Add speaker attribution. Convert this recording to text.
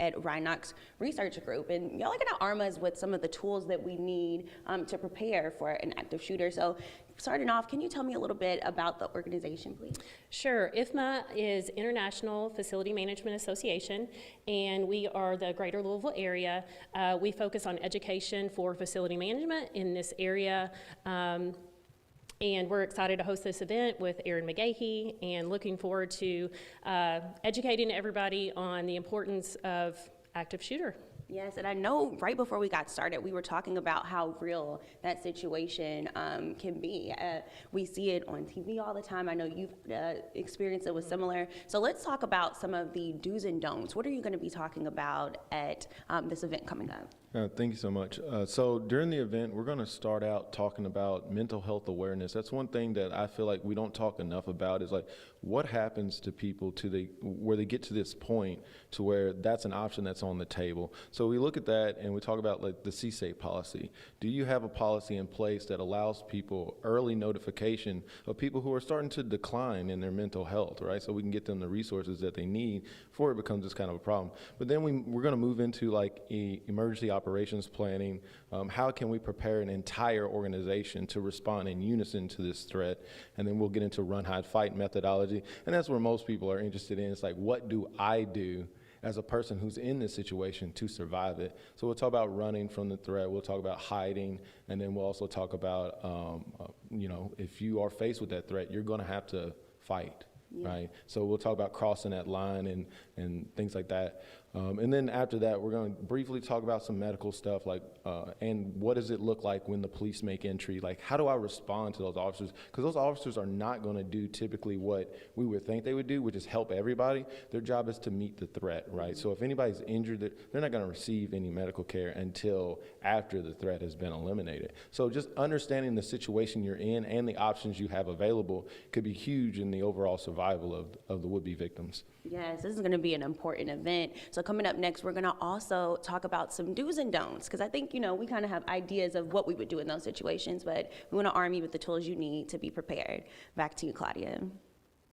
Speaker 1: at Rhinox Research Group, and y'all are going to arm us with some of the tools that we need to prepare for an active shooter. So starting off, can you tell me a little bit about the organization, please?
Speaker 2: Sure. IFMA is International Facility Management Association, and we are the greater Louisville area. We focus on education for facility management in this area. And we're excited to host this event with Aaron McGahey and looking forward to educating everybody on the importance of active shooter.
Speaker 1: Yes, and I know right before we got started, we were talking about how real that situation can be. We see it on TV all the time. I know you've experienced it with similar. So let's talk about some of the do's and don'ts. What are you going to be talking about at this event coming up?
Speaker 3: Thank you so much. So during the event, we're going to start out talking about mental health awareness. That's one thing that I feel like we don't talk enough about is like what happens to people where they get to this point to where that's an option that's on the table. So we look at that and we talk about like the CSAFE policy. Do you have a policy in place that allows people early notification of people who are starting to decline in their mental health, right? So we can get them the resources that they need before it becomes this kind of a problem. But then we're going to move into like emergency operations planning. How can we prepare an entire organization to respond in unison to this threat? And then we'll get into run, hide, fight methodology. And that's where most people are interested in. It's like, what do I do as a person who's in this situation to survive it? So we'll talk about running from the threat, we'll talk about hiding, and then we'll also talk about, if you are faced with that threat, you're gonna have to fight, right? So we'll talk about crossing that line and things like that. And then after that, we're going to briefly talk about some medical stuff, like, and what does it look like when the police make entry? Like, how do I respond to those officers? Because those officers are not going to do typically what we would think they would do, which is help everybody. Their job is to meet the threat, right? So if anybody's injured, they're not going to receive any medical care until after the threat has been eliminated. So just understanding the situation you're in and the options you have available could be huge in the overall survival of the would-be victims.
Speaker 1: Yes, this is going to be an important event. So coming up next, we're going to also talk about some do's and don'ts, because I think, we kind of have ideas of what we would do in those situations, but we want to arm you with the tools you need to be prepared. Back to you, Claudia.